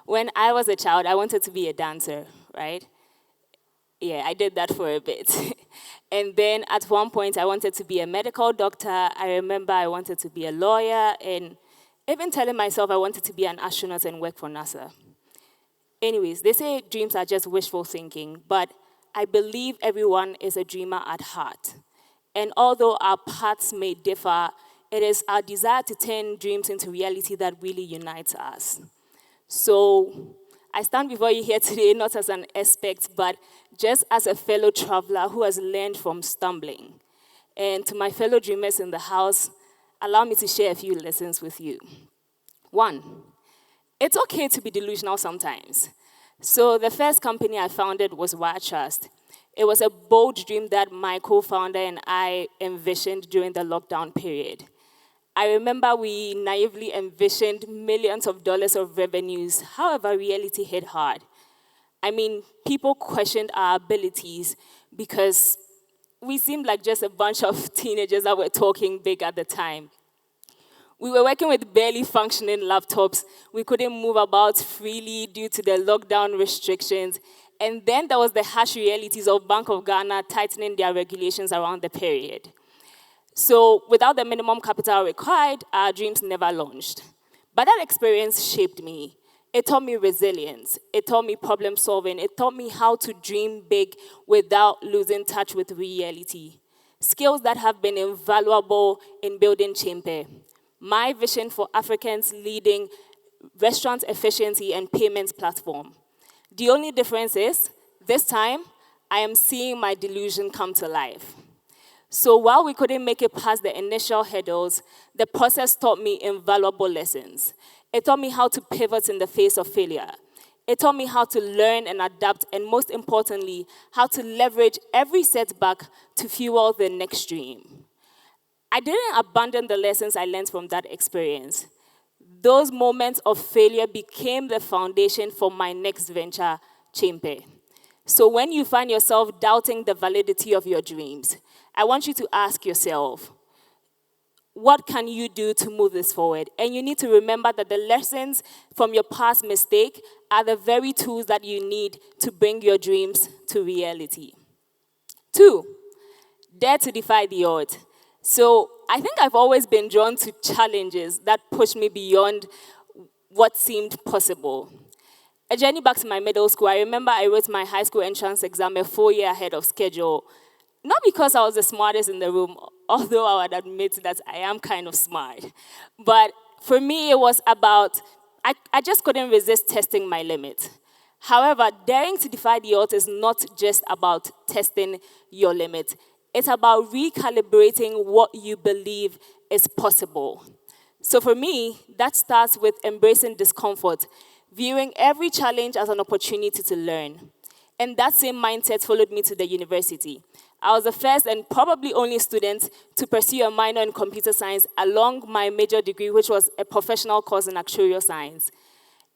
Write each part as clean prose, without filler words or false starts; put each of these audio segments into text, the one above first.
When I was a child, I wanted to be a dancer, right? Yeah, I did that for a bit. And then at one point, I wanted to be a medical doctor. I remember I wanted to be a lawyer, and even telling myself I wanted to be an astronaut and work for NASA. Anyways, they say dreams are just wishful thinking, but I believe everyone is a dreamer at heart. And although our paths may differ, it is our desire to turn dreams into reality that really unites us. So I stand before you here today not as an expert, but just as a fellow traveler who has learned from stumbling. And to my fellow dreamers in the house, allow me to share a few lessons with you. One, it's okay to be delusional sometimes. So the first company I founded was Wire Trust. It was a bold dream that my co-founder and I envisioned during the lockdown period. I remember we naively envisioned millions of dollars of revenues. However, reality hit hard. I mean, people questioned our abilities because we seemed like just a bunch of teenagers that were talking big at the time. We were working with barely functioning laptops. We couldn't move about freely due to the lockdown restrictions. And then there was the harsh realities of Bank of Ghana tightening their regulations around the period. So without the minimum capital required, our dreams never launched. But that experience shaped me. It taught me resilience. It taught me problem solving. It taught me how to dream big without losing touch with reality. Skills that have been invaluable in building Chempe. My vision for Africans leading restaurant efficiency and payments platform. The only difference is, this time, I am seeing my delusion come to life. So while we couldn't make it past the initial hurdles, the process taught me invaluable lessons. It taught me how to pivot in the face of failure. It taught me how to learn and adapt, and most importantly, how to leverage every setback to fuel the next dream. I didn't abandon the lessons I learned from that experience. Those moments of failure became the foundation for my next venture, Chempe. So when you find yourself doubting the validity of your dreams, I want you to ask yourself, what can you do to move this forward? And you need to remember that the lessons from your past mistake are the very tools that you need to bring your dreams to reality. 2, dare to defy the odds. So I think I've always been drawn to challenges that push me beyond what seemed possible. A journey back to my middle school, I remember I wrote my high school entrance exam a full year ahead of schedule. Not because I was the smartest in the room, although I would admit that I am kind of smart. But for me, it was about, I just couldn't resist testing my limit. However, daring to defy the odds is not just about testing your limit. It's about recalibrating what you believe is possible. So for me, that starts with embracing discomfort, viewing every challenge as an opportunity to learn. And that same mindset followed me to the university. I was the first and probably only student to pursue a minor in computer science along my major degree, which was a professional course in actuarial science.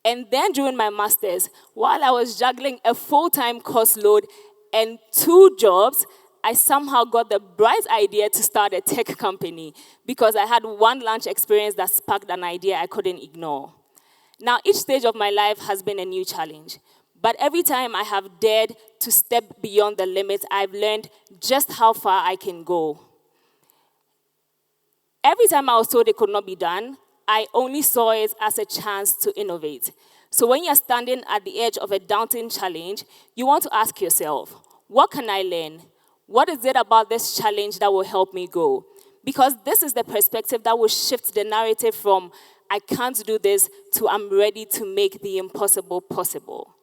And then during my master's, while I was juggling a full-time course load and 2 jobs, I somehow got the bright idea to start a tech company because I had one lunch experience that sparked an idea I couldn't ignore. Now, each stage of my life has been a new challenge. But every time I have dared to step beyond the limits, I've learned just how far I can go. Every time I was told it could not be done, I only saw it as a chance to innovate. So when you're standing at the edge of a daunting challenge, you want to ask yourself, what can I learn? What is it about this challenge that will help me go? Because this is the perspective that will shift the narrative from, I can't do this, to I'm ready to make the impossible possible.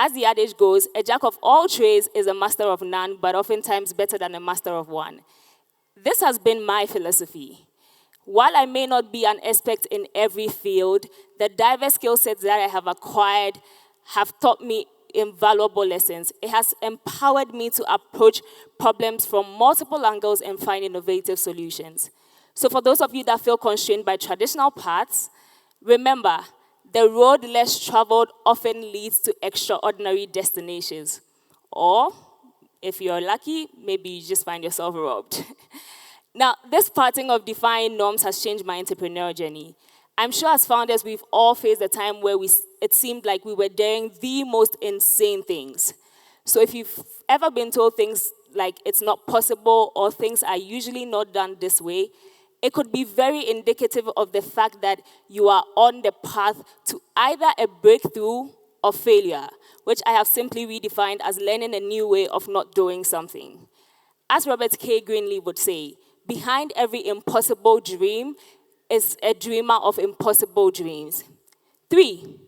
As the adage goes, a jack of all trades is a master of none, but oftentimes better than a master of one. This has been my philosophy. While I may not be an expert in every field, the diverse skill sets that I have acquired have taught me invaluable lessons. It has empowered me to approach problems from multiple angles and find innovative solutions. So for those of you that feel constrained by traditional paths, remember, the road less traveled often leads to extraordinary destinations. Or, if you're lucky, maybe you just find yourself robbed. Now, this parting of defying norms has changed my entrepreneurial journey. I'm sure as founders, we've all faced a time where we it seemed like we were daring the most insane things. So if you've ever been told things like it's not possible or things are usually not done this way, it could be very indicative of the fact that you are on the path to either a breakthrough or failure, which I have simply redefined as learning a new way of not doing something. As Robert K. Greenlee would say, behind every impossible dream is a dreamer of impossible dreams. 3,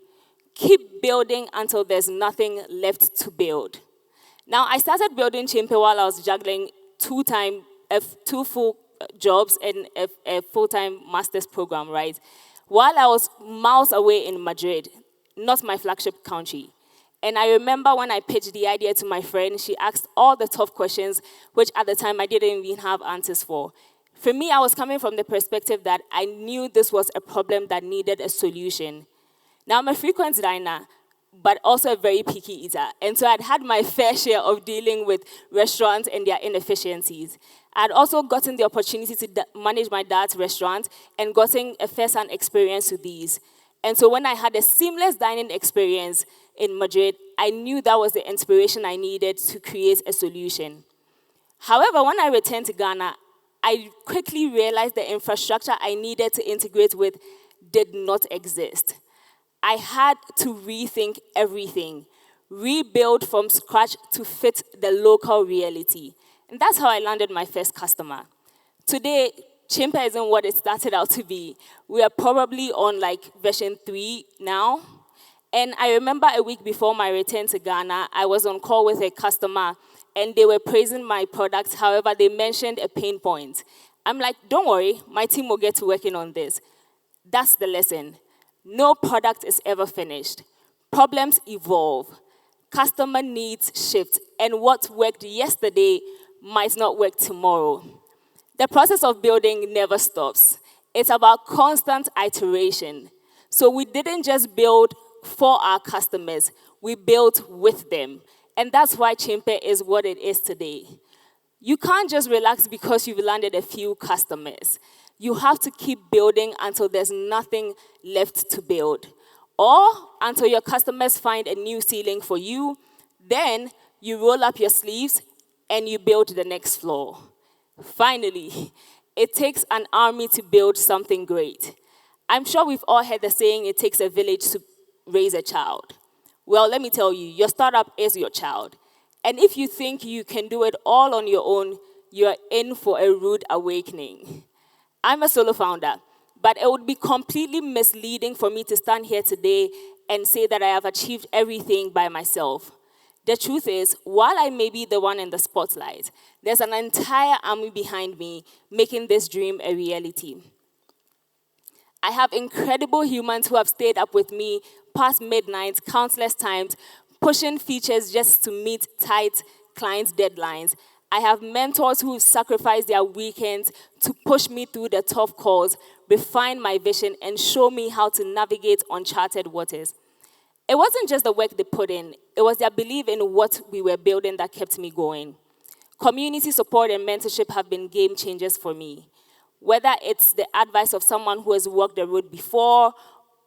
keep building until there's nothing left to build. Now, I started building Chempe while I was juggling two full jobs and a full-time master's program, right? While I was miles away in Madrid, not my flagship country. And I remember when I pitched the idea to my friend, she asked all the tough questions, which at the time I didn't even have answers for. For me, I was coming from the perspective that I knew this was a problem that needed a solution. Now, I'm a frequent diner, but also a very picky eater. And so I'd had my fair share of dealing with restaurants and their inefficiencies. I'd also gotten the opportunity to manage my dad's restaurant and gotten a first-hand experience with these. And so when I had a seamless dining experience in Madrid, I knew that was the inspiration I needed to create a solution. However, when I returned to Ghana, I quickly realized the infrastructure I needed to integrate with did not exist. I had to rethink everything, rebuild from scratch to fit the local reality. And that's how I landed my first customer. Today, Chempe isn't what it started out to be. We are probably on version 3 now. And I remember a week before my return to Ghana, I was on call with a customer and they were praising my products. However, they mentioned a pain point. I'm like, don't worry, my team will get to working on this. That's the lesson. No product is ever finished. Problems evolve. Customer needs shift. And what worked yesterday might not work tomorrow. The process of building never stops. It's about constant iteration. So we didn't just build for our customers, we built with them. And that's why Chempe is what it is today. You can't just relax because you've landed a few customers. You have to keep building until there's nothing left to build. Or until your customers find a new ceiling for you, then you roll up your sleeves and you build the next floor. Finally, it takes an army to build something great. I'm sure we've all heard the saying, it takes a village to raise a child. Well, let me tell you, your startup is your child. And if you think you can do it all on your own, you're in for a rude awakening. I'm a solo founder, but it would be completely misleading for me to stand here today and say that I have achieved everything by myself. The truth is, while I may be the one in the spotlight, there's an entire army behind me making this dream a reality. I have incredible humans who have stayed up with me past midnight countless times, pushing features just to meet tight clients' deadlines. I have mentors who have sacrificed their weekends to push me through the tough calls, refine my vision, and show me how to navigate uncharted waters. It wasn't just the work they put in, it was their belief in what we were building that kept me going. Community support and mentorship have been game changers for me. Whether it's the advice of someone who has walked the road before,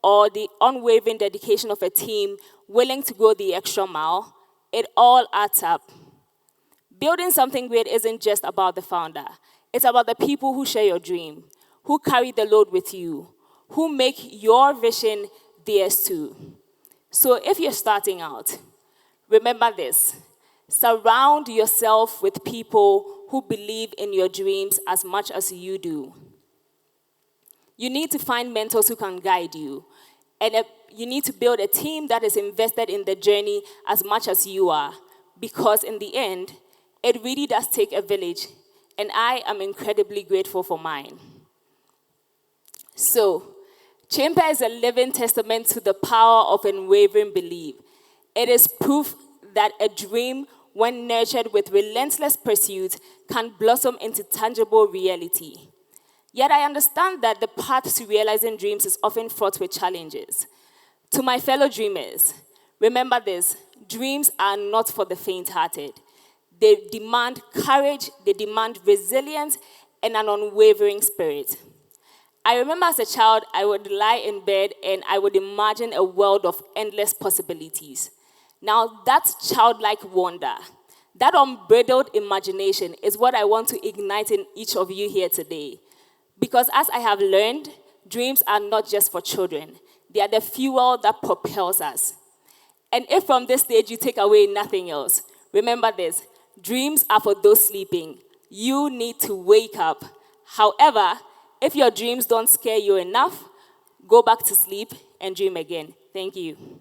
or the unwavering dedication of a team willing to go the extra mile, it all adds up. Building something great isn't just about the founder. It's about the people who share your dream, who carry the load with you, who make your vision theirs too. So if you're starting out, remember this. Surround yourself with people who believe in your dreams as much as you do. You need to find mentors who can guide you. And you need to build a team that is invested in the journey as much as you are. Because in the end, it really does take a village. And I am incredibly grateful for mine. So, Chempe is a living testament to the power of unwavering belief. It is proof that a dream, when nurtured with relentless pursuit, can blossom into tangible reality. Yet I understand that the path to realizing dreams is often fraught with challenges. To my fellow dreamers, remember this, dreams are not for the faint-hearted. They demand courage, they demand resilience, and an unwavering spirit. I remember as a child, I would lie in bed and I would imagine a world of endless possibilities. Now, that childlike wonder, that unbridled imagination is what I want to ignite in each of you here today. Because as I have learned, dreams are not just for children. They are the fuel that propels us. And if from this stage you take away nothing else, remember this: dreams are for those sleeping. You need to wake up. However, if your dreams don't scare you enough, go back to sleep and dream again. Thank you.